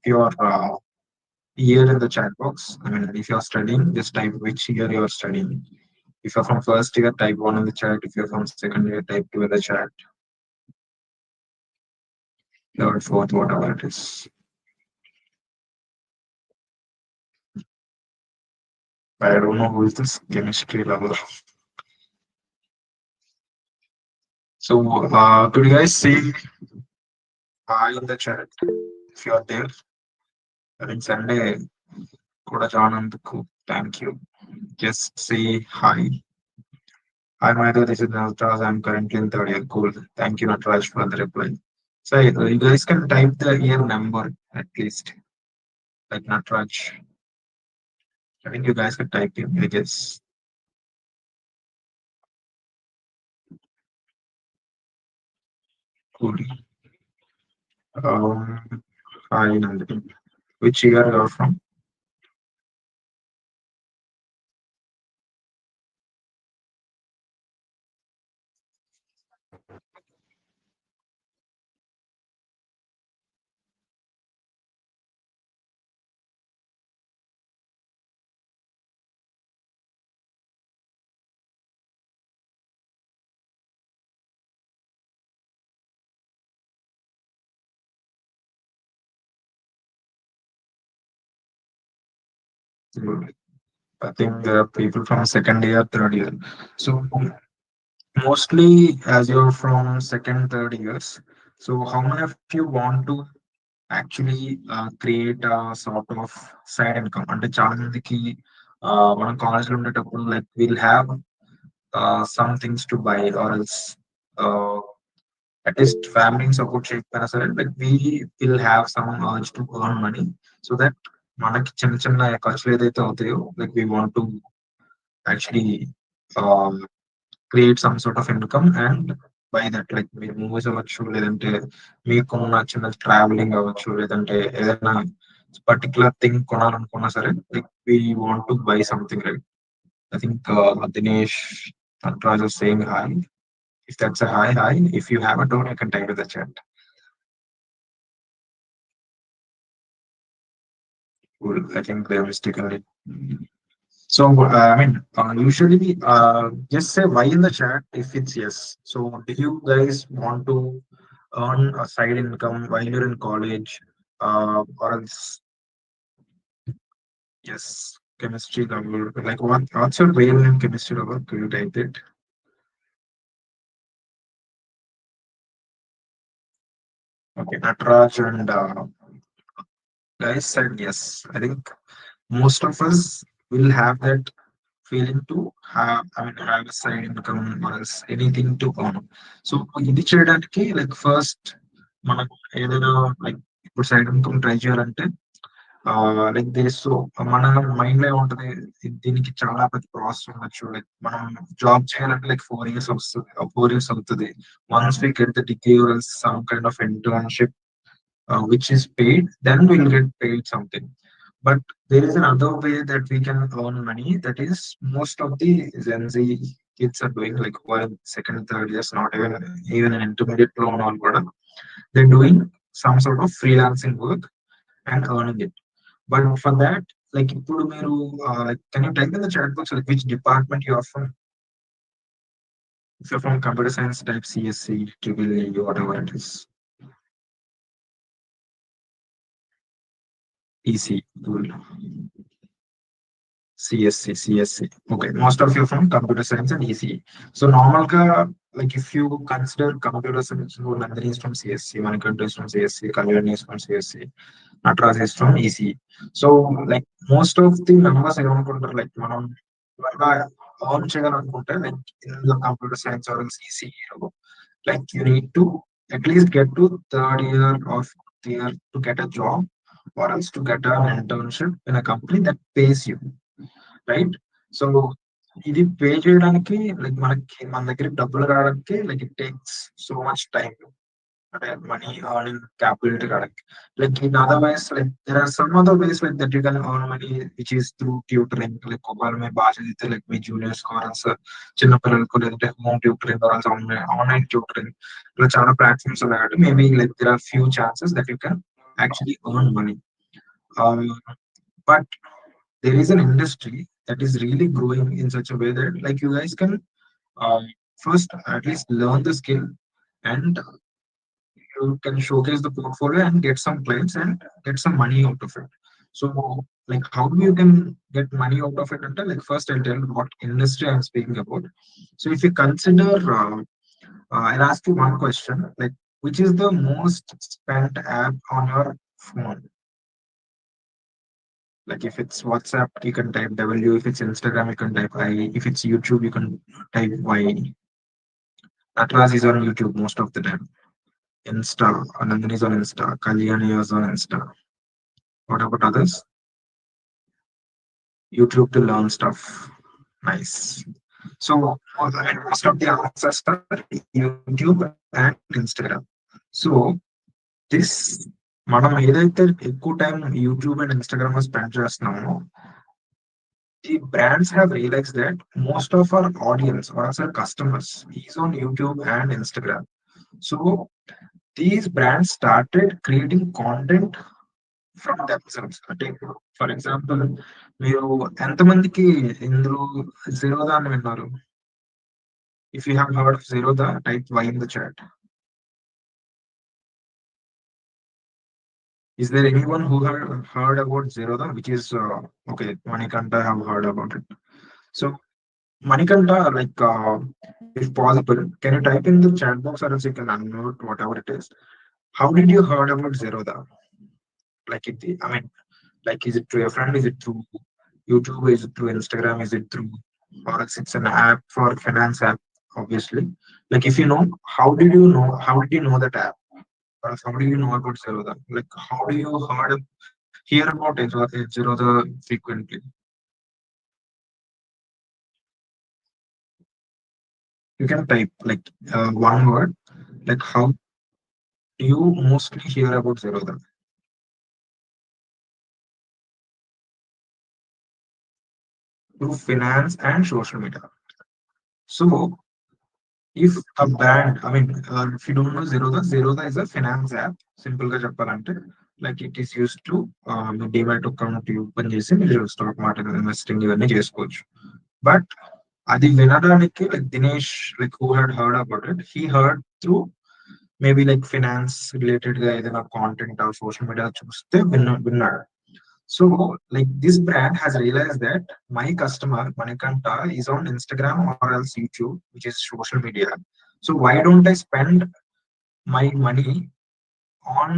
your year in the chat box. I mean, if you're studying, just type which year you're studying. If you're from first year, type one in the chat. If you're from second year, type two in the chat. Third, fourth, whatever it is. I don't know who is this chemistry lover. So, could you guys say hi in the chat if you're there? I think Sunday, Koda Jananduku. Thank you. Just say hi. Hi, Maida. This is Natraj. I'm currently in third year. Cool. Thank you, Natraj, for the reply. So, you guys can type the year number at least, like Natraj. I think you guys can type in, I guess. Cool. Hi, Nandini. Which year you're from? Good. I think there are people from second year, third year. So mostly as you're from second, third years. So how many of you want to actually create a sort of side income? అంటే చాలా మందికి మనం college లో ఉండేటప్పుడు like will have some things to buy or else uh, at least family support చేయకపోయినా సరే like we will have some urge to earn money so that మనకి చిన్న చిన్న ఖర్చులు ఏదైతే అవుతాయో like we want to actually create some sort of income and buy that like మీరు movies అవ్వచ్చు లేదంటే మీకున్న చిన్న ట్రావెలింగ్ అవ్వచ్చు లేదంటే ఏదైనా పర్టికులర్ థింగ్ కొనాలనుకున్నా సరే like we want to buy something right. I think Dinesh Antraj is saying hi. If that's a hi, hi. If you have a door, you can type in the chat. Cool. I think they mistakenly. So, I mean, usually, just say why in the chat if it's yes. So, do you guys want to earn a side income while you're in college? Or else, yes, chemistry lover. Like, what's your real name, chemistry lover? Could you type it? Okay, Natraj and guys said yes. I think most of us will have that feeling to have, I mean, have a side income or else anything to earn. So ఇది చేయడానికి like first మనకు ఏదైనా like ఇప్పుడు side income try చేయాలంటే like this so మన mind లో ఏముంటది దీనికి చాలా పెద్ద ప్రాసెస్ ఉండొచ్చు లైక్ మనం జాబ్ చేయాలంటే లైక్ 4 years వస్తుంది 4 years అవుతుంది once we get the degree or some kind of internship which is paid, then we'll get paid something. But there is another way that we can earn money. That is, most of the Gen Z kids are doing, like who are in second, third years, not even an intermediate loan or whatever. They're doing some sort of freelancing work and earning it. But for that, like, ఇప్పుడు మీరు like, can you type in the chat box like which department you are from? If you're from computer science, type CSC, triple E, whatever it is. EC, cool. CSC, CSC. Okay, most of you from computer science and ECE. So normal ka, like if you consider computer science, so Nandini is from CSC, Manikanta is from CSC, Kalyani is from CSC, Natras is from ECE. So like most of the members ఏమనుకుంటారు like మనం త్వరగా earn చేయాలనుకుంటే like in the computer science or else ECE, like you need to at least get to third year or fourth year to get a job or else to get an internship in a company that pays you. Right so ఇది pay చేయడానికి like మనకి మన దగ్గర డబ్బులు రావడానికి like it takes so much time అంటే money earning capability రావడానికి like in otherwise like there are some other ways like that you can earn money which is through tutoring like ఒకవేళ మీ బాగా చదివితే లైక్ మీ juniors కావాల్స్ చిన్న పిల్లలకు లేదంటే home tutoring కావాల్సి ఆన్లైన్ ట్యూటరింగ్ ఇలా చాలా ప్లాట్ఫామ్స్ ఉన్నాయి కాబట్టి maybe like there are few chances that you can actually earn money Um, but there is an industry that is really growing in such a way that like you guys can um, first at least learn the skill and you can showcase the portfolio and get some clients and get some money out of it. So, like, how you can get money out of it? Until like first, I'll tell you what industry I'm speaking about. So, if you consider, I'll ask you one question: like, which is the most spent app on your phone? Like, if it's WhatsApp, you can type W. If it's Instagram, you can type I. If it's YouTube, you can type Y. Atlas is on YouTube most of the time. Insta, Anandani is on Insta, Kalyani is on Insta. What about others? YouTube to learn stuff. Nice. So, I mean, most of the answers are YouTube and Instagram. So, this మనం ఏదైతే ఎక్కువ time YouTube and Instagram లో spend చేస్తున్నామో the brands have realized that most of our audience or as our customers is on YouTube and Instagram. So these brands started creating content from themselves. అంటే for example మీరు ఎంతమందికి ఇందులో జీరోదా అని విన్నారు? If you have heard of Zerodha, type Y in the chat. Is there anyone who have heard about Zerodha? Which is okay, Manikanta have heard about it. So Manikanta, like if possible, can you type in the chat box or else you can unmute whatever it is. How did you heard about Zerodha? Like I mean, like is it through your friend? Is it through YouTube? Is it through Instagram? Is it through or else it's an app for finance app, obviously. Like if you know, how did you know? How did you know that app? Or how do you know about Zerodha? Like how do you hear about Zerodha frequently? You can type like one word, like how do you mostly hear about Zerodha? Through finance and social media. So if a brand, I mean, if you don't know Zerodha is a finance app. Simple గా చెప్పాలంటే, like it is used to me demat account open చేసి మీరు stock market investing ఇవన్నీ చేసుకోవచ్చు. But అది వినడానికి like Dinesh, like who had heard about it, he heard through maybe like finance related గా ఏదైనా కాంటెంట్ ఆర్ సోషల్ మీడియా చూస్తే విన్నాడు. So, like this brand has realized that my customer Manikanta is on Instagram or else YouTube, which is social media. So why don't I spend my money on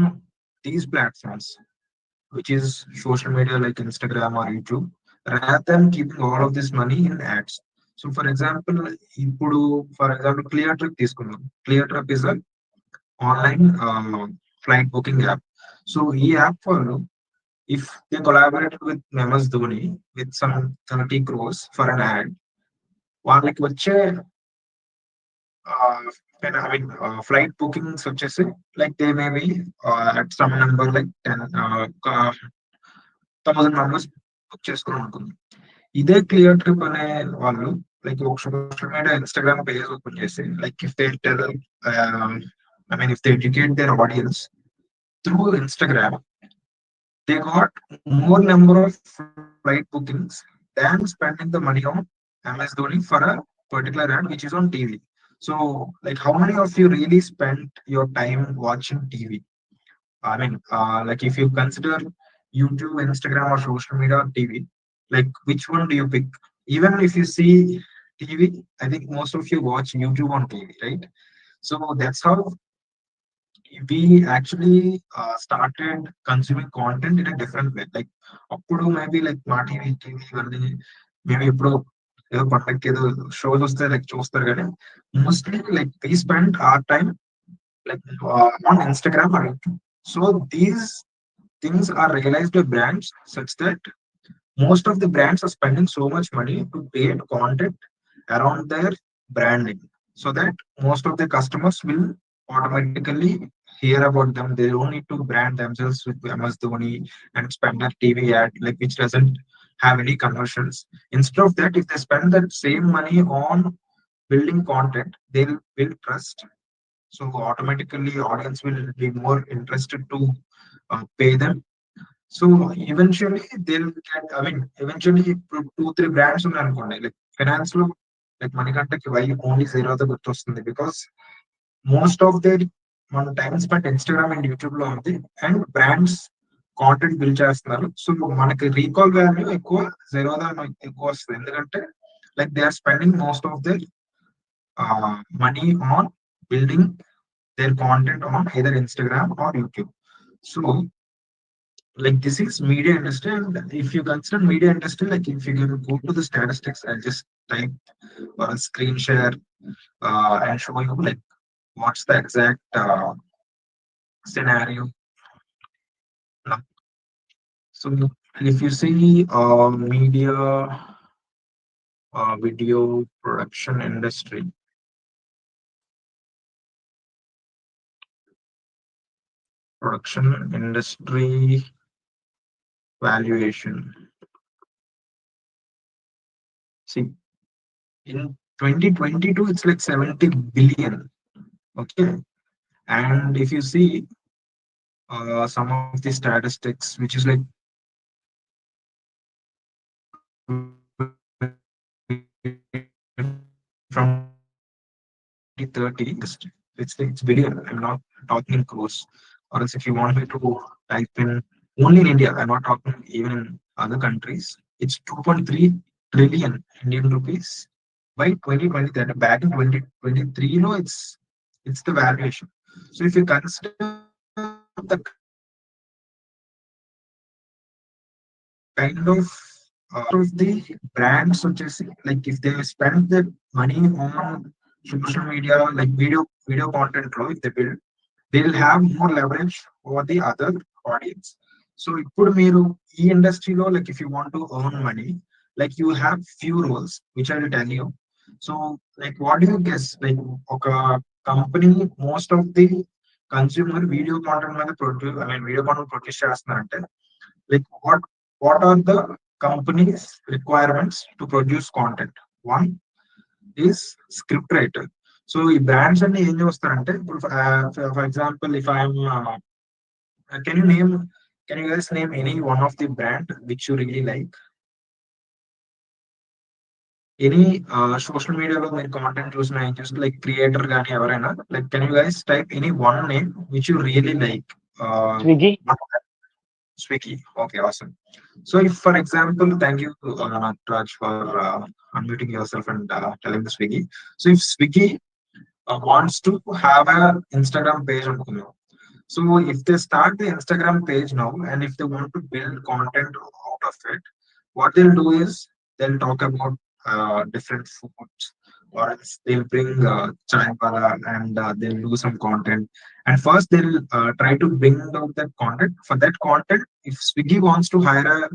these platforms, which is social media like Instagram or YouTube, rather than keeping all of this money in ads? So for example, ఇప్పుడు for example, Clear Trip తీసుకుందాం. Clear Trip is a online flight booking app. So ఈ app వాళ్ళు if they collaborated with MS Dhoni with some 30 crores for an ad, వాళ్ళకి వచ్చే flight bookings వచ్చేసి like they may be at some number like 10,000 members book చేసుకోవాలి అనుకుంది. ఇదే Cleartrip అనే వాళ్ళు లైక్ ఒక social media Instagram page open చేసి like if they tell I mean if they educate their audience through Instagram, they got more number of flight bookings than spending the money on MS Dhoni for a particular ad which is on TV. So, like, how many of you really spent your time watching TV? I mean, like, if you consider YouTube, Instagram, or social media or TV, like, which one do you pick? Even if you see TV, I think most of you watch YouTube on TV, right? So that's how we actually started consuming content in a different way. Like అప్పుడు maybe like మా TV ఇవన్నీ మేము ఎప్పుడో ఏదో పండగకి ఏదో shows వస్తే like చూస్తారు కానీ mostly like we spend our time like on Instagram or YouTube. So these things are realized by brands such that most of the brands are spending so much money to create content around their branding so that most of the customers will automatically hear about them. They don't need to brand themselves with MS Dhoni and spend a TV ad, like which doesn't have any conversions. Instead of that, if they spend that same money on building content, they'll build trust. So automatically, audience will be more interested to pay them. So eventually they'll get, I mean, eventually ఇప్పుడు 2, 3 brands ఉన్నాయనుకోండి, like finance లో, like మనకంటే why only జీరోతో గుర్తొస్తుంది because most of their మన time spend Instagram and YouTube లో ఉంది, and brands content build చేస్తున్నారు. సో మనకి రీకాల్ వాల్యూ ఎక్కువ జీరోదా ఎక్కువ వస్తుంది, ఎందుకంటే like they are spending most of their money on building their content on either Instagram or YouTube. So like this is media industry, and if you consider media industry, like if you can go to the statistics, I'll just type or a screen share and show you like what's the exact scenario. So if you see media video production industry, production industry valuation. See, in 2022, it's like 70 billion. Okay. And if you see some of the statistics, which is like from 2030, it's billion. I'm not talking in crores. Or else, if you want me to type in only in India, I'm not talking even in other countries, it's 2.3 trillion Indian rupees by 2020. That back in 2023, it's the valuation. So if you consider the kind of of the brands, which is like if they spend their money on social media, like video content flow, if they build, they'll have more leverage over the other audience. So ఇప్పుడు మీరు ఈ ఇండస్ట్రీలో like if you want to earn money, like you have few roles which I will tell you. So like what do you guess, like ఒక company, most of the consumer video content మీద produce, I mean video content produce చేస్తున్నారంటే, like what are the company's requirements to produce content? One is script writer. So ఈ brands అన్ని ఏం చేస్తారంటే, ఇప్పుడు for example if I'm can you name, can you guys name any one of the brand which you really like? Any social మీడియాలో మీరు content చూసిన ఏం చూసి లైక్ క్రియేటర్ కానీ ఎవరైనా, like can you guys type any one name which you really like? Swiggy. Swiggy. Okay, awesome. So, if for example, thank you, Raj, for unmuting yourself and telling the Swiggy. So, if Swiggy wants to have a Instagram page on Kumu, so if they start the Instagram page now, and if they want to build content out of it, what they'll do is they'll talk about different foods, or else they'll bring chai wala and they'll do some content. And first they'll try to bring out that content. For that content, if Swiggy wants to hire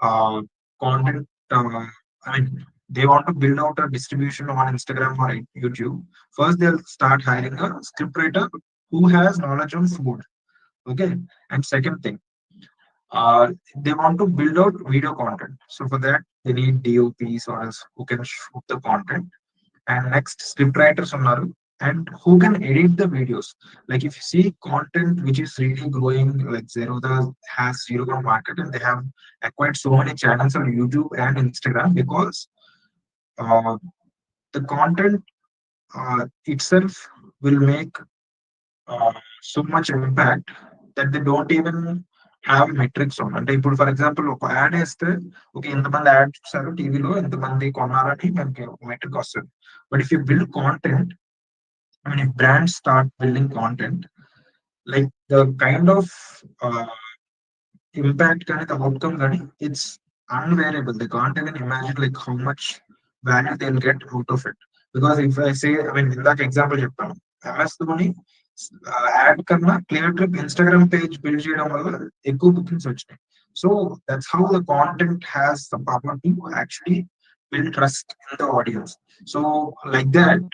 a content, I mean, they want to build out a distribution on Instagram or YouTube. First, they'll start hiring a scriptwriter who has knowledge on food. Okay. And second thing, they want to build out video content. So for that, they need DOPs or else who can shoot the content. And next, script writers on, and who can edit the videos. Like if you see content which is really growing, like Zerodha has zero market, and they have acquired so many channels on YouTube and Instagram because uh, the content itself will make so much impact that they don't even have metrics on. అంటే ఇప్పుడు for example ఒక add వేస్తే, okay ఎంతమంది add చూసారు టీవీలో, ఎంతమంది కొన్నారని మనకి metric వస్తుంది. But if you build content, I mean if brands start building content, like the kind of uh, impact కానీ the outcome కానీ it's unvariable. They can't even imagine like how much value they'll get out of it. Because if I say, I mean ఇందాక example చెప్పాను, MS Dhoni ad కన్నా Cleartrip Instagram page build చేయడం వల్ల ఎక్కువ bookings వచ్చినాయి. So that's how the content has the power to actually build trust in the audience. So like that,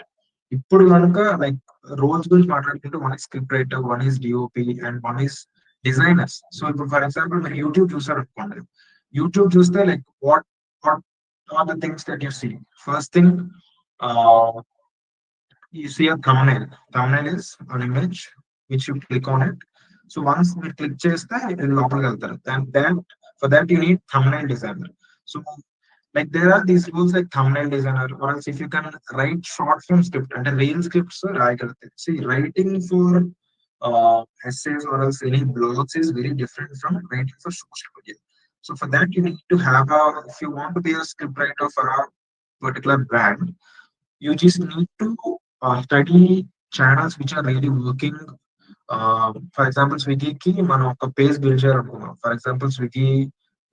ఇప్పుడు కనుక like roles గురించి మాట్లాడుకుంటే, one is script writer, one is DOP and one is designers. So ఇప్పుడు for example మీరు YouTube చూసారు అనుకోండి, YouTube చూస్తే like what are the things that you see. First thing, you see a thumbnail. Thumbnail is an image which you click on it. So once మీరు click చేస్తే ఇది లోపలికి వెళ్తారు. And then for that you need thumbnail designer. So like there are these rules like thumbnail designer, or else if you can write short form script and a real scripts రాయగలిగితే, see writing for essays or else any blogs is very different from writing for social media. So for that you need to have a, if you want to be a script writer for a particular brand, you just need to study channels which are really working. For example, స్విగ్గీకి మనం ఒక page build చేయాలనుకున్నాం. For example Swiggy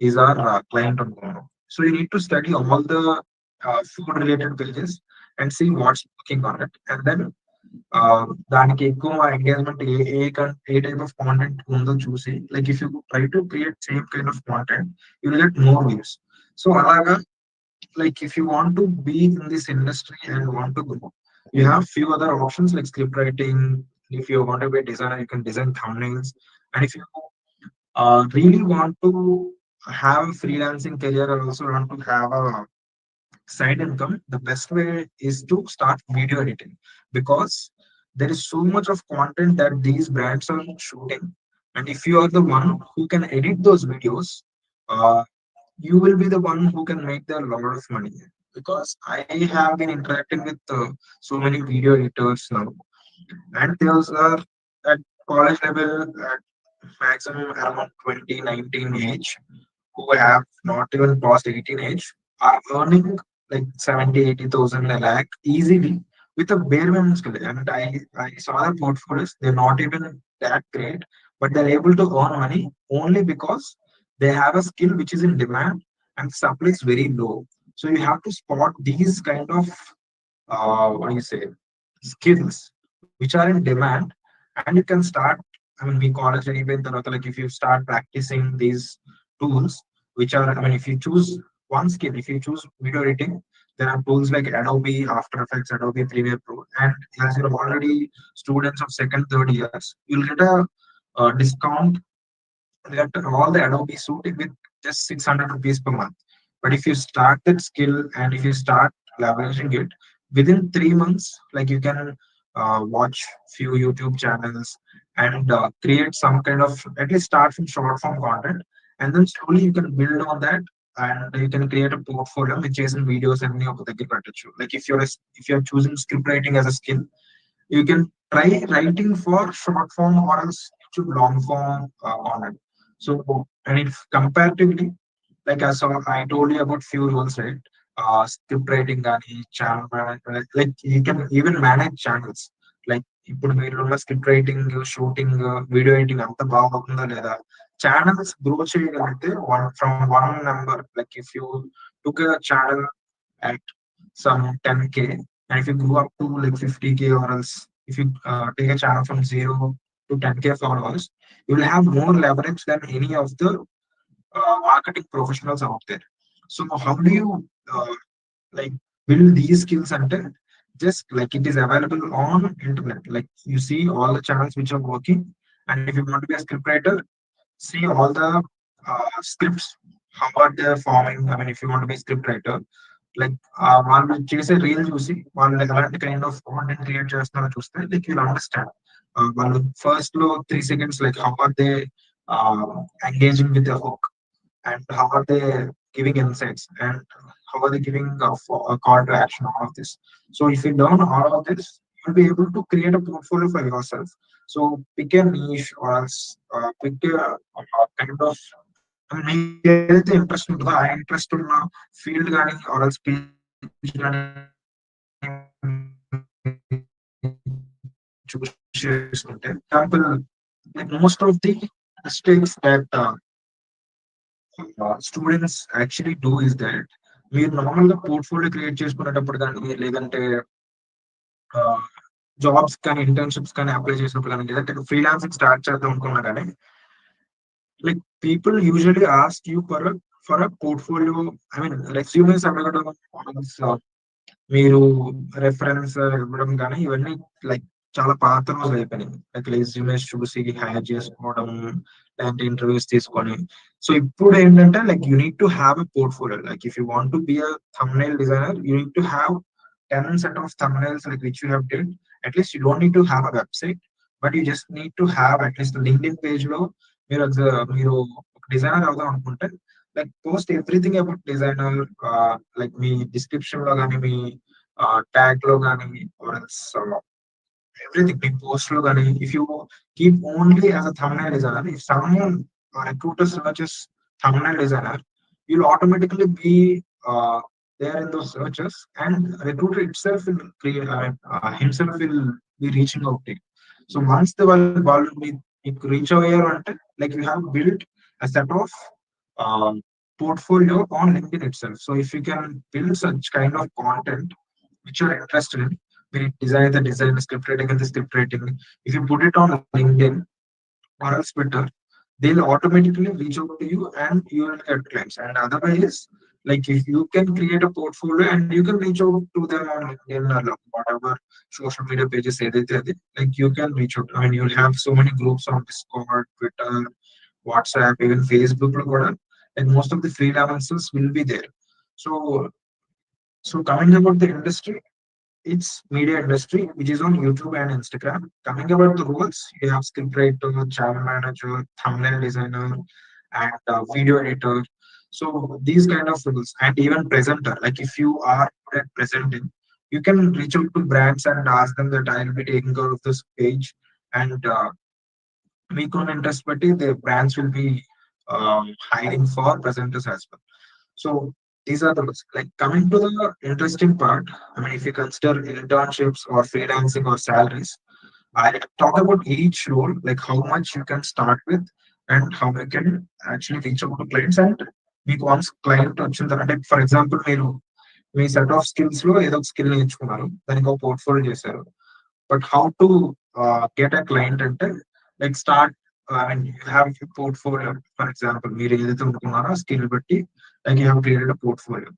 is our client అనుకున్నాం. So you need to study all the food related pages and see what's working on it. And then దానికి ఎక్కువ engagement ఏ type of content ఉందో చూసి, like if you try to create same kind of content you will get more వ్యూస్. So అలాగా, like if you want to be in this industry and want to grow, you have few other options like script writing. If you want to be a designer, you can design thumbnails. And if you really want to have a freelancing career or also want to have a side income, the best way is to start video editing, because there is so much of content that these brands are shooting. And if you are the one who can edit those videos, uh, you will be the one who can make the lot of money. Because I have been interacting with so many video editors now, and those are at college level at maximum around 2019 age, who have not even passed 18 age, are earning like 70, 80,000 a lakh easily with a bare minimum skill. And I saw their portfolios, they're not even that great, but they're able to earn money only because they have a skill which is in demand and supply is very low. So you have to spot these kind of what do you say, skills which are in demand, and you can start. I mean, we college anyway, like if you start practicing these tools, which are, I mean, if you choose one skill, if you choose video editing, there are tools like Adobe After Effects, Adobe Premiere Pro, and as you're already students of second, third years, you'll get a discount that all the Adobe suite with just 600 rupees per month. But if you start that skill and if you start leveraging it within 3 months, like you can watch few YouTube channels and create some kind of, at least start from short form content, and then slowly you can build on that, and you can create a portfolio which is in videos and like if you're choosing script writing as a skill, you can try writing for short form or else YouTube long form content. So, and if comparatively, like I told you about few rules, right? Script writing and channel management, like you can even manage channels. Like ఇప్పుడు మీరున్న script writing, shooting, video editing అంత బాగుంటుందా లేదా, channels grow చేయగలిగితే from one number, like if you took channel at some 10K, and if you go up to like 50K, or else if you take a channel from 0 to 10K followers, you will have more leverage than any of the marketing professionals out there. So how do you like build these skills until, just like it is available on internet, like you see all the channels which are working, and if you want to be a script writer, see all the scripts, how are they forming. I mean, if you want to be a script writer, like వాళ్ళు చేసే reel చూసి వాళ్ళు ఎలాంటి kind of content create చేస్తున్నారో చూస్తే like you'll understand. వాళ్ళు first లో 3 seconds, like how are they engaging with the hook, and how are they giving insights, and how are they giving a call to action, all of this. So if you learn all of this, you'll be able to create a portfolio for yourself. So pick a niche, or else pick a kind of, I mean, మీకు ఏదైతే interest ఉంటుందో ఆ interest ఉన్న field కానీ or else page కానీ మీరు చూస్ చేసుకుంటే, example, like most of the mistakes that students actually do is that, మీరు నార్మల్గా పోర్ట్ఫోలియో క్రియేట్ చేసుకునేటప్పుడు కానీ, లేదంటే జాబ్స్ కానీ ఇంటర్న్షిప్స్ కానీ అప్లై చేసినప్పుడు కానీ, లేదంటే ఫ్రీలాన్సింగ్ స్టార్ట్ చేద్దాం అనుకున్నా కానీ, like people usually ask you for a portfolio. I mean, resumes అడగడం, మీరు రెఫరెన్స్ ఇవ్వడం కానీ, ఇవన్నీ లైక్ చాలా పాత రోజులు అయిపోయినాయి. లైక్ రెజ్యూమేస్ చూసి హైర్ చేసుకోవడం, లేదంటే ఇంటర్వ్యూస్ తీసుకొని. సో ఇప్పుడు ఏంటంటే like you need to have a portfolio. Like if you want to be a thumbnail designer, you need to have 10 set of thumbnails like which you have did. At least you don't need to have a website, but you just need to have at least LinkedIn page లో మీరు ఒక designer అవుదాం అనుకుంటే like post everything about designer, like me description లో కానీ మీ tag లో కానీ everything big post lo gani if you keep only as a thumbnail designer, if someone recruiter searches thumbnail designer, you'll automatically be there in those searches, and recruiter itself will create himself will be reaching out to you. So once the వాళ్ళు మీకు reach అయ్యారు అంటే like you have built a set of um, portfolio on LinkedIn itself. So if you can build such kind of content which you're interested in, be it design, script writing, and the script writing. If you put it on LinkedIn or else Twitter, they'll automatically reach out to you and you will get clients. And otherwise, like if you can create a portfolio and you can reach out to them on LinkedIn or like whatever social media pages say they, like you can reach out. I mean, you'll have so many groups on Discord, Twitter, WhatsApp, even Facebook. And most of the freelancers will be there. So, so coming about the industry, it's media industry, which is on YouTube and Instagram. Coming about the roles, you have scriptwriter, channel manager, thumbnail designer, and video editor. So these kind of roles, and even presenter. Like if you are good at presenting, you can reach out to brands and ask them that I'll be taking care of this page, and మీకు ఉన్న interest బట్టి the brands will be hiring for presenters as well. So these are the roles. Like coming to the interesting part, I mean, if you consider internships or freelancing or salaries, I talk about each role, like how much you can start with and how you can actually reach out to clients. And మీకు once client వచ్చిన తర్వాత అంటే for example మీరు మీ set of skills లో ఏదో ఒక skill నేర్చుకున్నారు, దానికి ఒక పోర్ట్ఫోలియో చేశారు. But how to get a client అంటే like start, I mean you have a portfolio. For example, మీరు ఏదైతే అనుకున్నారో ఆ స్కిల్ బట్టి like you have created a portfolio.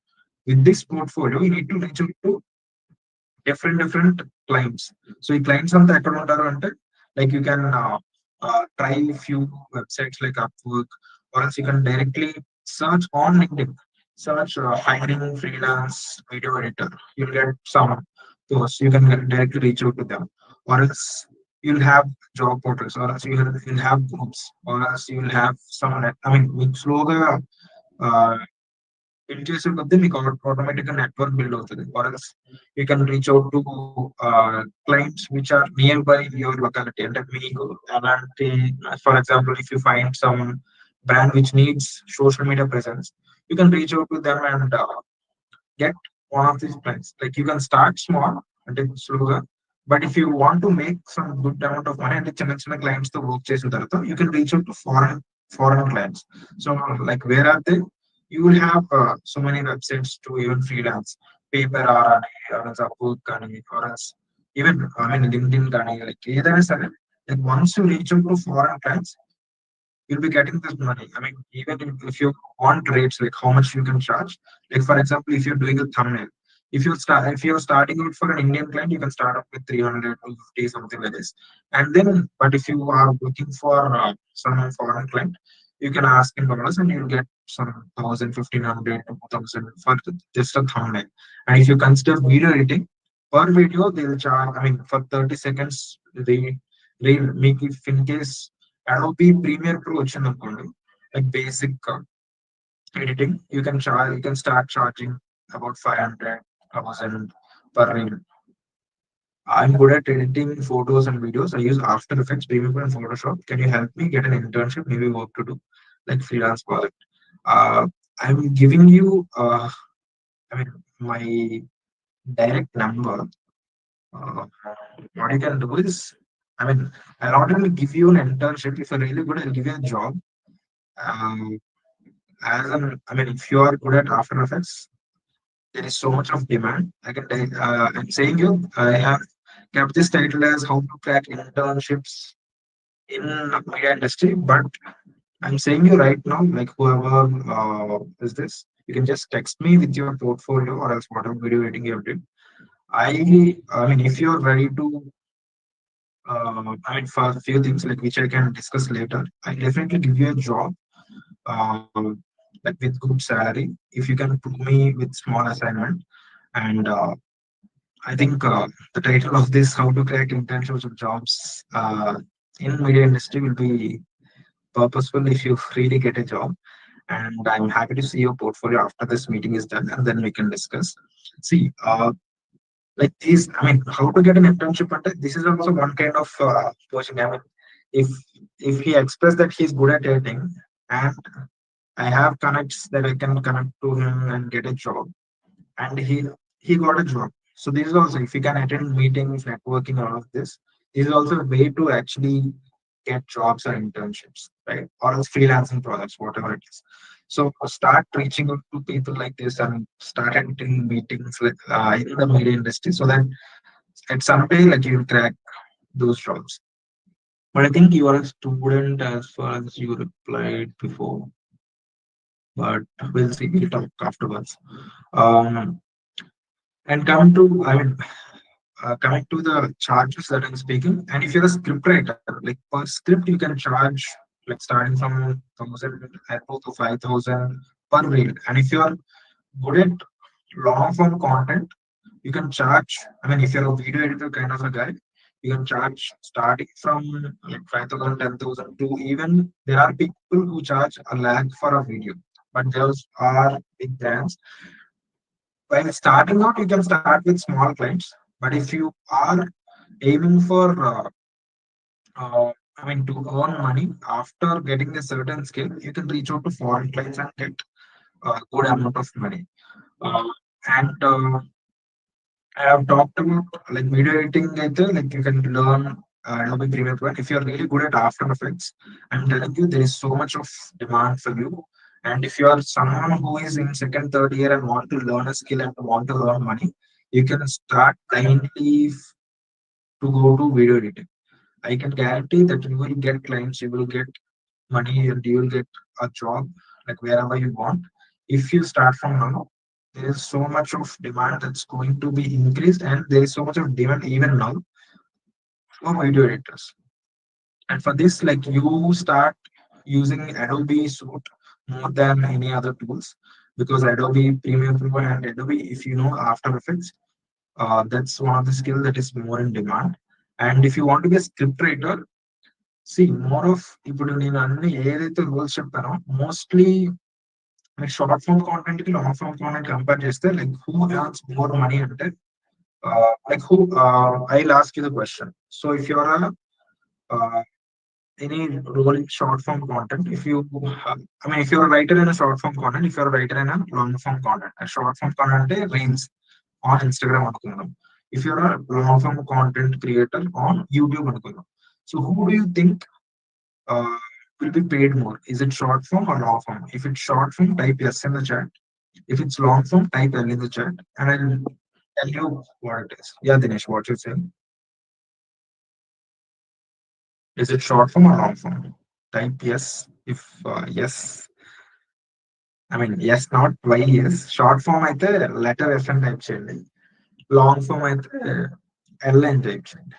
With this portfolio you need to reach out to different clients. So ఈ clients అంతా ఎక్కడ ఉంటారు అంటే like you can try few websites like Upwork, or else you can directly search on LinkedIn, search hiring freelance video editor. You'll get some posts. You can directly reach out to them, or else you'll have job portals, or else you'll have groups, or else you'll have some I mean మీకు స్లోగా build చేసే కొద్దీ మీకు automatic గా network build అవుతుంది. Or else you can reach out to clients which are nearby your locality. అంటే మీకు అలాంటి, for example, if you find some brand which needs social media presence, you can reach out to them and get one of these plans. Like you can start small and take slower, but if you want to make some good amount of money and చిన్న clients తో work చేసిన తర్వాత, you can reach out to foreign clients. So like where are they? You will have so many websites to even freelance. Paper or else Upwork కానీ, or else even I mean LinkedIn కానీ, like ఏదైనా సరే, like once you reach out to foreign clients, you'll be getting this money. I mean, even if you want rates, like how much you can charge. Like for example, if you're doing a thumbnail, if you're starting out for an Indian client, you can start up with 300 to 50, something like this. And then, but if you are looking for some foreign client, you can ask in dollars and you'll get some 1,000, 1,500 to 2,000 for just a thumbnail. And if you consider video editing, per video they'll charge. I mean, for 30 seconds they make, if in case Adobe Premiere Pro వచ్చిందనుకోండి, like basic editing, you can start charging about 500, 1,000 per reel. I'm good at editing photos and videos. I use After Effects, Premiere Pro, and Photoshop. Can you help me get an internship, maybe work to do, like freelance project? I'm giving you, I mean, my direct number. Uh, what you can do is, I mean, I'll not only give you an internship. If you're really good, I'll give you a job. Um, I mean, if you are good at After Effects, there is so much of demand. I'm saying you, I have kept this title as How to Crack Internships in Media Industry, but I'm saying you right now, like whoever is this, you can just text me with your portfolio or else whatever video editing you have did. I mean, if you're ready to, I mean, for a few things like which I can discuss later, I definitely give you a job, um, like with good salary, if you can put me with small assignment, and I think the title of this "How to Crack Internships or Jobs in Media Industry" will be purposeful if you really get a job. And I'm happy to see your portfolio after this meeting is done, and then we can discuss. See, like these, I mean, how to get an internship? And this is also one kind of coaching. I mean, if if he expressed that he's good at editing, and I have connects that I can connect to him and get a job, and he got a job. So this is also, if you can attend meetings, networking, all of this is also a way to actually get jobs or internships, right? Or else freelancing projects, whatever it is. So start reaching out to people like this and start attending meetings with in the media industry, so that at some day like you'll crack those jobs. But I think you are a student as far as you replied before. But we'll see. We'll talk afterwards. Um, and coming to, I mean, coming to the charges that I'm speaking, and if you're a script writer, like per script, you can charge like starting from 1,000 to 5,000 per reel. And if you're good at long form content, you can charge. I mean, if you're a video editor kind of a guy, you can charge starting from like 5,000, 10,000 to even there are people who charge a lakh for a video. But those are big brands. While starting out, you can start with small clients. But if you are aiming for, I mean, to earn money after getting a certain skill, you can reach out to foreign clients and get a good amount of money. Uh, and I have talked about like video editing later, like you can learn Adobe Premiere Pro. If you're really good at After Effects, I'm telling you, there is so much of demand for you. And if you are someone who is in second, third year and want to learn a skill and want to earn money, you can start blindly to go to video editing. I can guarantee that you will get clients, you will get money, and you will get a job like wherever you want. If you start from now, there is so much of demand that's going to be increased, and there is so much of demand even now for video editors. And for this, like you start using Adobe Suite more than any other tools, because Adobe Premiere Pro and Adobe, if you know After Effects, that's one of the skill that is more in demand. And if you want to be a script writer, see more of ఇప్పుడు నేను అన్ని ఏదైతే rules చెప్పానో mostly short form content కి long form content compare చేస్తే like who earns more money అంటే like who I'll ask you the question. So if you're a any role in short form content, if you I mean if you're a writer in a short form content, if you're a writer in a long form content, a short form content reels on Instagram అనుకుందాం. If you're a long form content creator on YouTube అనుకుందాం. So who do you think uh, will be paid more? Is it short form or long form? If it's short form, type yes in the chat. If it's long form, type L in the chat, and I'll tell you what it is. Yeah, Dinesh, what you saying? Is it short form or long form? Type yes. If yes, I mean yes, not why yes. Short form అయితే letter F అని type చేయండి. Long form అయితే L అని type చేయండి.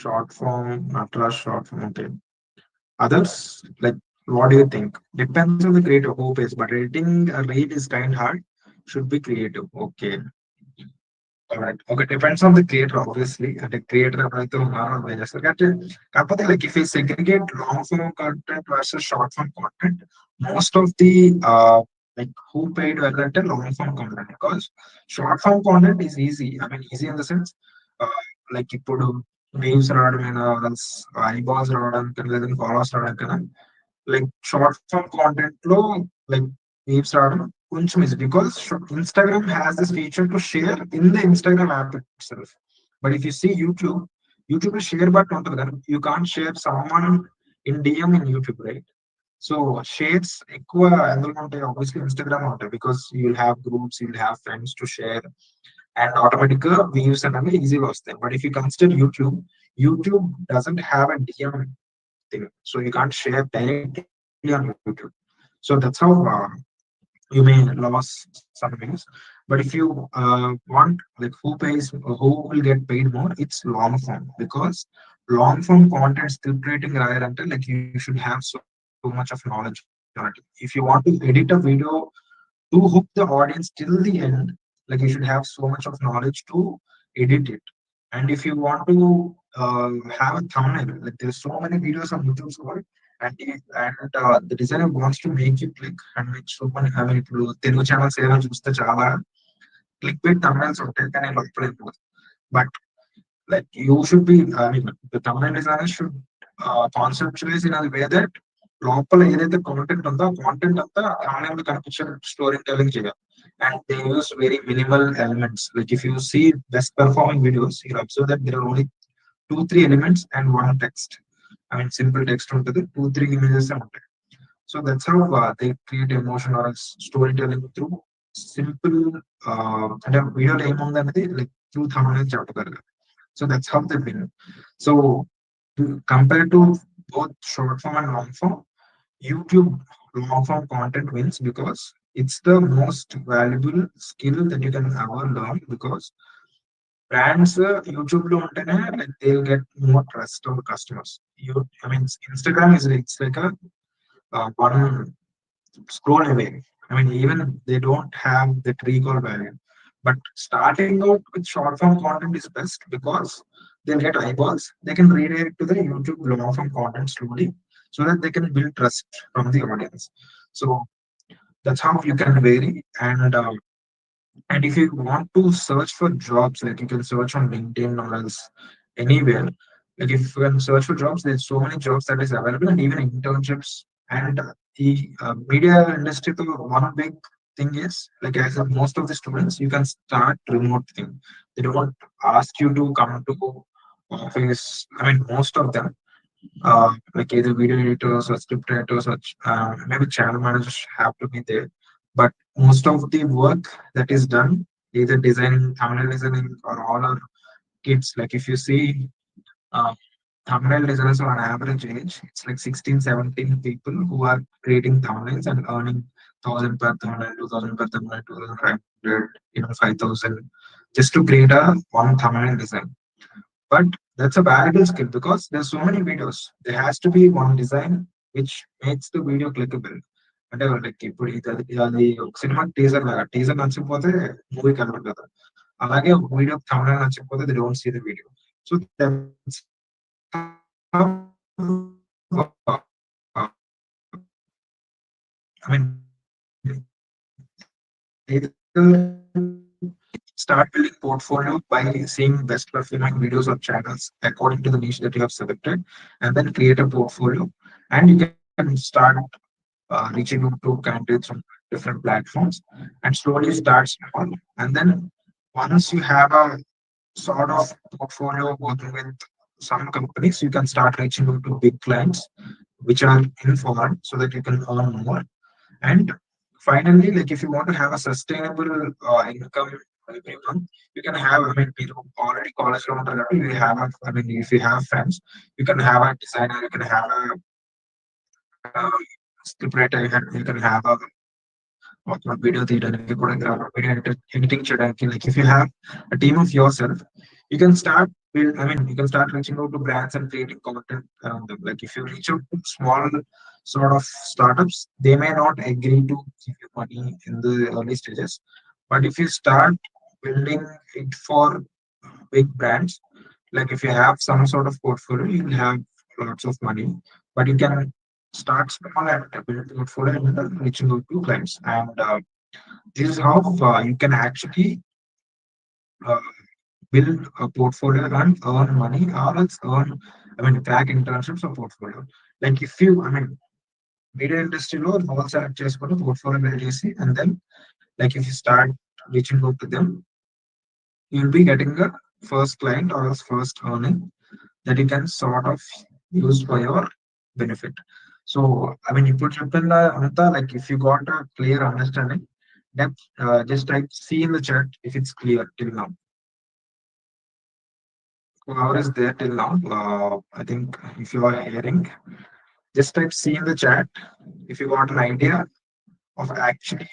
Short form, Natras short form. Okay. Others, like, what do you think? Depends on the creator who pays, but editing a reel is kind hard. Should be creative. Okay. All right. Okay. Depends on the creator, obviously. అంటే creator ఎవరైతే ఉన్నారో వాళ్ళు చేస్తారు. కాకపోతే like if you segregate long form content versus short form content, most of the like who paid well అంటే long form content, because short form content is easy. I mean easy in the sense like ఇప్పుడు views రావడమైనా, eyeballs రావడానికి, లేదంటే followers రావడానికైనా like short form content లో like waves రావడం కొంచెం easy, because Instagram has this feature to share in the Instagram app itself. But if you see YouTube లో share button ఉంటుంది కదా, you can't share someone in DM in YouTube, right? So shares ఎక్కువ ఎందులో ఉంటాయి? Obviously Instagram ఉంటాయి, because you'll have groups, you'll have friends to share, and automatic గా views అనేవి ఈజీగా వస్తాయి. But if you consider YouTube doesn't have a DM thing. So you can't share directly on YouTube. So that's how you may lose some views. But if you want like who will get paid more, it's long form, because long form content script writing rather until like you should have so much of knowledge on it. If you want to edit a video to hook the audience till the end, like you should have so much of knowledge to edit it. And if you want to have a thumbnail, like there's so many videos on YouTube score, and the designer wants to make you click, and which so many, I mean, ఇప్పుడు Telugu channels ఏదైనా చూస్తే చాలా click bet thumbnails ఉంటాయి కానీ లోపల but like you should be, I mean, the thumbnail designer should conceptualize in a way that లోపల ఏదైతే content ఉందో ఆ కాంటెంట్ అంతా thumbnail లో కనిపించే స్టోరీ టెల్లింగ్ చేయాలి. And they use very minimal elements. Like if you see best performing videos, you'll observe that there are only two, three elements and one text. I mean, simple text ఉంటుంది, two, three images ఉంటాయి. So that's how they create emotion or storytelling through simple అంటే వీడియోలో ఏముందనేది like through thumbnail చెప్పగలరు. So that's how they win. So compared to both short form and long form, YouTube long form content wins because it's the most valuable skill that you can ever learn, because brands YouTube లో ఉంటేనే like they'll get more trust of the customers. I mean, Instagram is it's like a one scroll away. I mean, even they don't have that recall value. But starting out with short form content is best because they'll get eyeballs. They can redirect to the YouTube long form content slowly so that they can build trust from the audience. So that's how you can vary. And if you want to search for jobs, like you can search on LinkedIn or else anywhere. Like if you can search for jobs, there's so many jobs that is available, and even internships. And the media industry, the one big thing is like as of most of the students, you can start remote thing. They don't ask you to come to office. I mean, most of them like either video editors or script writers or maybe channel managers have to be there. But most of the work that is done, either designing, thumbnail designing, or all our kids, like if you see uh, thumbnail designers on average age, it's like 16, 17 people who are creating thumbnails and earning 1,000 per thumbnail, 2,000 per thumbnail, 2,500, 5,000, just to create a one thumbnail design. But that's a valuable skill because there's so many videos. There has to be one design which makes the video clickable. అంటే లైక్ ఇప్పుడు అది ఒక సినిమా teaser లాగా, teaser నచ్చకపోతే movie కనబడదు కదా. అలాగే ఒక వీడియో thumbnail నచ్చకపోతే they don't see the video. So that's how I mean start building portfolio by seeing best performing videos or channels according to the niche that you have selected, and then create a portfolio. And you can start reaching out to candidates from different platforms and slowly start small. And then once you have a sort of portfolio working with some companies, you can start reaching out to big clients which are in foreign so that you can earn more. And finally, like if you want to have a sustainable income every month, you can have, I mean, people already college loan, you have, I mean, if you have friends, you can have a designer, you can have a scriptwriter, you can have a video తీయడానికి choreographer, video editing చేయడానికి. Like if you have a team of yourself, you can start build, I mean, you can start reaching out to brands and creating content around them. Like if you reach out to small sort of startups, they may not agree to give you money in the early stages. But if you start building it for big brands, like if you have some sort of portfolio, you will have lots of money. But you can start small and build portfolio and reaching out to clients. And this is how you can actually uh, build a portfolio and earn money, or else earn, I mean, crack internships or portfolio. Like if you, I mean, media industry లో roles select చేసుకొని portfolio build చేసి, and then like if you start reaching out to them, you'll be getting a first client or else first earning that you can sort of use for your benefit. So, I mean, you put Anta, like if you got a clear understanding, then just type C in the chat if it's clear till now. Whoever is there till now, I think if you are hearing, just type C in the chat if you got an idea of actually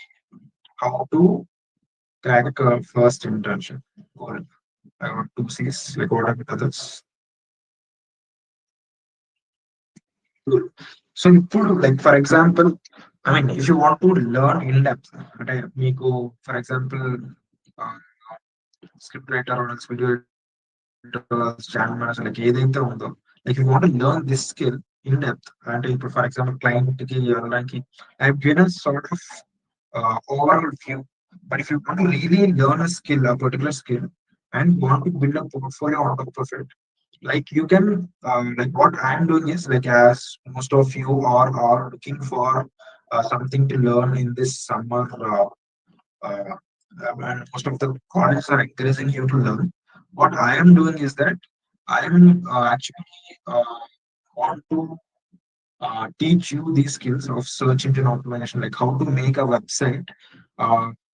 how to crack a first internship. Or I got two C's, like what are the others? Cool. So, like for example, I mean, if you want to learn in depth, అంటే మీకు for example script writer or else video editors, channel managers, like ఏదైతే ఉందో, like if you want to learn this skill in depth, అంటే ఇప్పుడు for example client కి వెళ్ళడానికి I have given a sort of overall view. But if you want to really learn a skill, a particular skill, and want to build a portfolio on top of it, like you can, like what I'm doing is like as most of you are looking for something to learn in this summer. Uh, and most of the colleges are encouraging you to learn. What I am doing is that I am actually want to teach you these skills of search engine optimization, like how to make a website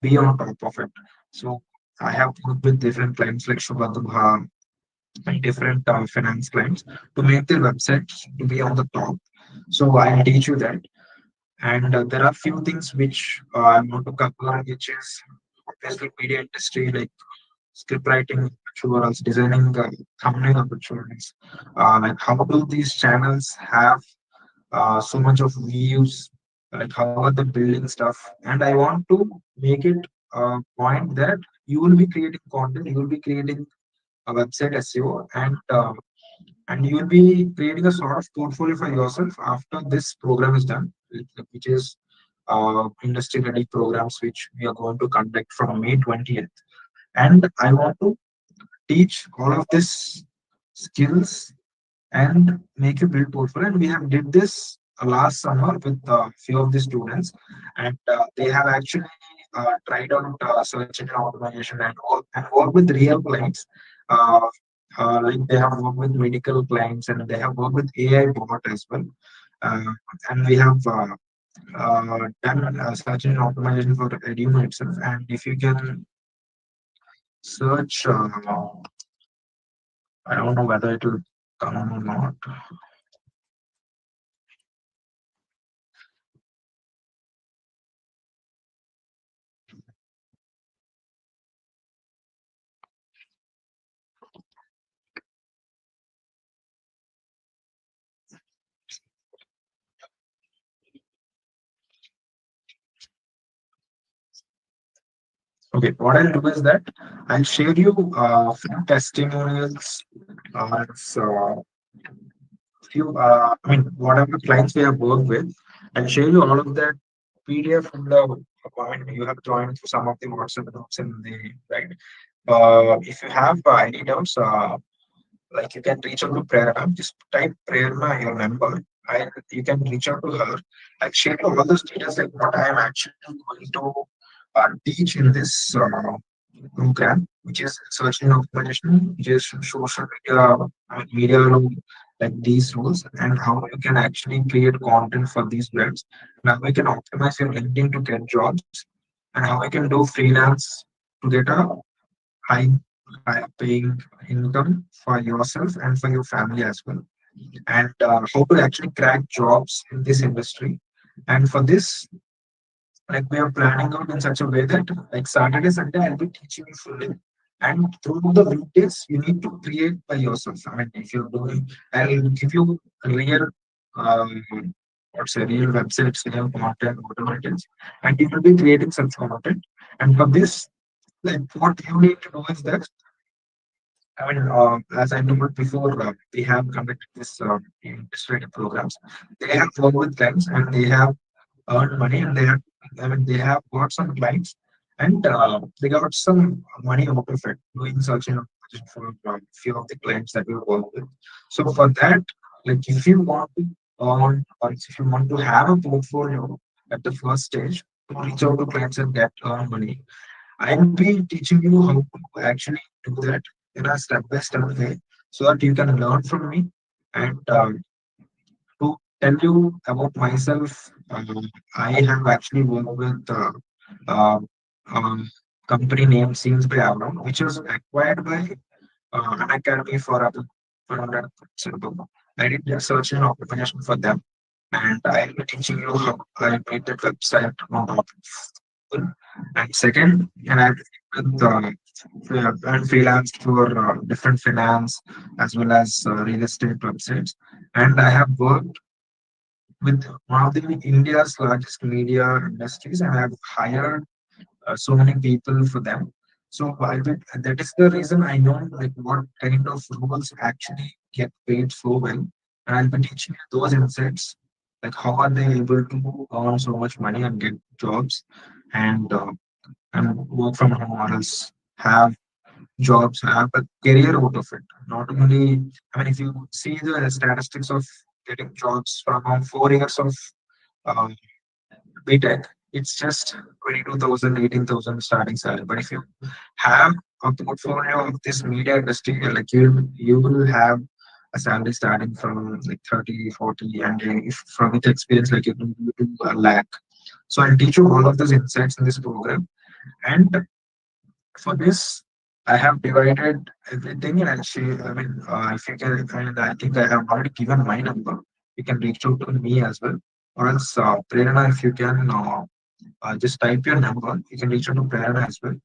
be on top of it. So I have worked with different clients like Shubha Dubha and different finance clients to make their websites to be on the top. So I'll teach you that. And there are few things which I want to cover, which is obviously media industry, like script writing, opportunities, designing thumbnail opportunities. Like how do these channels have so much of views? Like how are they building stuff? And I want to make it a point that you will be creating content, you will be creating a website SEO, and you will be creating a sort of portfolio for yourself after this program is done, which is industry ready programs which we are going to conduct from May 20th. And I want to teach all of this skills and make you build portfolio. And we have did this last summer with a few of the students, and they have actually tried out search engine optimization and work with real clients. Uh, like they have worked with medical clients and they have worked with AI bot as well. Uh, and we have done search engine optimization for Edume itself. And if you can search, I don't know whether it will come or not. Okay, what I'll do is that I'll share you few testimonials, so few, I mean, whatever clients we have worked with, I'll share you all of that PDF from the, I mean, you have joined some of the WhatsApp groups in the, right? If you have any doubts, like you can reach out to Prerna, just type Prerna, your number, and you can reach out to her. I'll share you all those details, like what I am actually going to teach in this program, which is search engine optimization, which is social media, media law, like these rules, and how you can actually create content for these brands. Now we can optimize your LinkedIn to get jobs, and how we can do freelance to get a high, high paying income for yourself and for your family as well, and how to actually crack jobs in this industry. And for this, like we are planning out in such a way that like Saturday, Sunday, I'll be teaching you fully. And through the weekdays, you need to create by yourself. I mean, if you're doing, I'll give you a real, um, what's a real websites, real content, whatever it is, and you will be creating such content. And for this, like what you need to do is that, I mean, as I told before, we have conducted this illustrative programs. They have worked with clients and they have earned money and they have, I mean, they have got some clients and they got some money out of it doing such an opposition for few of the clients that we work with. So for that, like if you want to earn or if you want to have a portfolio at the first stage to reach out to clients and get earn money, I'll be teaching you how to actually do that in a step-by-step way so that you can learn from me. And to tell you about myself, I have actually worked with uh, um, company named Scenes by Avron, which was acquired by an academy for about 100%. I did a search and optimization for them, and I'll be teaching you how I made that website on top of. And second, and I've with, and freelance for different finance as well as real estate websites. And I have worked with one of the India's largest media industries, and I've hired so many people for them. So that is the reason I know like what kind of roles actually get paid so well. And I'll be teaching you those insights, like how are they able to earn so much money and get jobs and work from home or else have jobs, have a career out of it. Not only, I mean, if you see the statistics of getting jobs from around 4 years of um, BTech, it's just 22,000, 18,000 starting salary. But if you have a portfolio of this media industry, like you will have a salary starting from like 30, 40, and if from with experience, like you can do a lakh. So I'll teach you all of those insights in this program. And for this, I have divided everything and I'll share. I mean, if you can, and I think I have already given my number. You can reach out to me as well. Or else, Prerna, if you can just type your number, you can reach out to Prerna as well.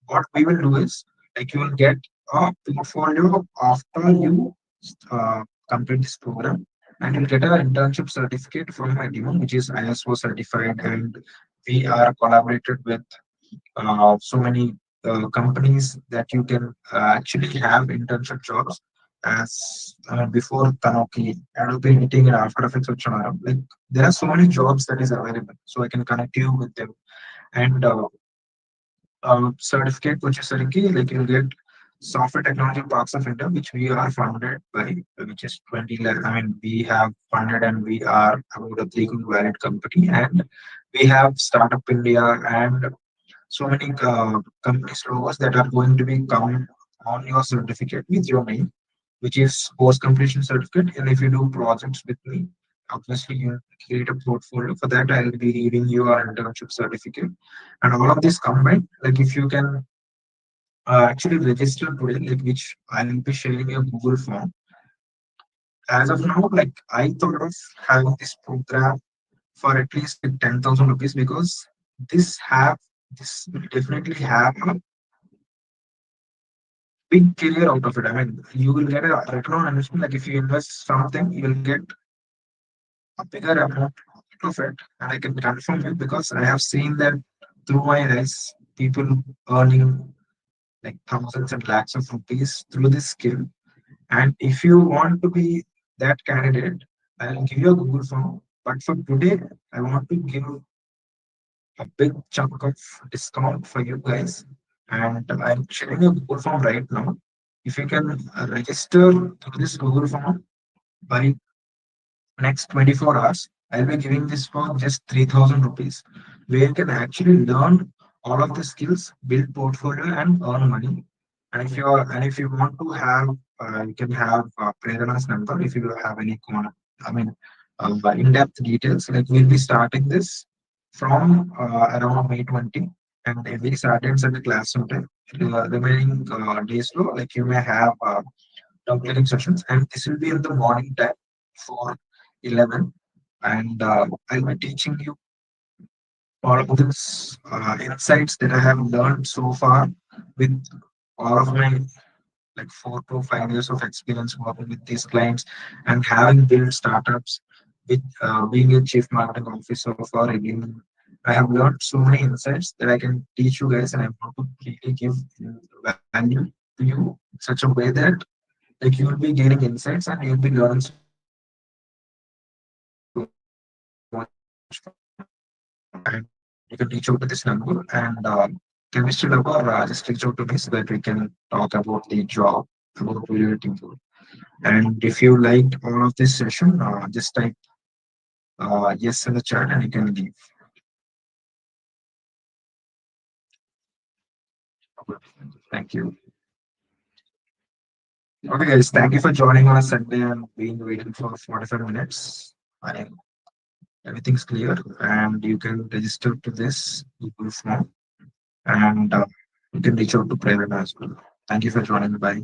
What we will do is, like, you will get a portfolio after you uh, complete this program, and you'll get an internship certificate from my team, which is ISO certified, and we are collaborated with so many companies that you can actually have internship jobs as before Tanoki, Adobe Editing and After Effects వచ్చున్నారు. Like there are so many jobs that is available, so I can connect you with them. And certificate వచ్చేసరికి like you'll get Software Technology Parks of India, which we are funded by, which is 20 lakh. I mean, we have funded and we are about a legal valid company, and we have Startup India and so many companies logos that are going to be coming on your certificate with your name, which is post completion certificate. And if you do projects with me, obviously you create a portfolio. For that, I'll be giving you our internship certificate. And all of this combined, like if you can actually register today, like which I'll be sharing a Google form. As of now, like I thought of having this program for at least like 10,000 rupees because this will definitely have a big career out of it. I mean, you will get a return on investment. Like if you invest something, you will get a bigger amount of it. And I can confirm you because I have seen that through my eyes, people earning like thousands and lakhs of rupees through this skill. And if you want to be that candidate, I'll give you a Google form. But for today, I want to give a big chunk of discount for you guys. And I'm sharing a Google form right now. If you can register through this Google form by next 24 hours, I'll be giving this for just 3,000 rupees, where you can actually learn all of the skills, build portfolio, and earn money. And if you want to have, you can have Prerana's number if you have any, I mean, in-depth details. Like we'll be starting this from around May 20, and every Saturday and Sunday class sometime. Remaining days, though, like you may have downloading sessions, and this will be in the morning time for 11. And I'll be teaching you all of these insights that I have learned so far with all of my like 4 to 5 years of experience working with these clients and having built startups with being a chief marketing officer for Indian. I have learned so many insights that I can teach you guys, and I want to really give value to you in such a way that like you will be gaining insights and you'll be learning so much from it. And you can reach out to this number and can we still have just reach out to me so that we can talk about the job, about video editing tool. And if you liked all of this session, just type yes in the chat and you can leave. Thank you. Okay, guys, thank you for joining on a Sunday and being waiting for 45 minutes. I everything's clear and you can register to this Google form and you can reach out to Prerana as well. Thank you for joining. Bye.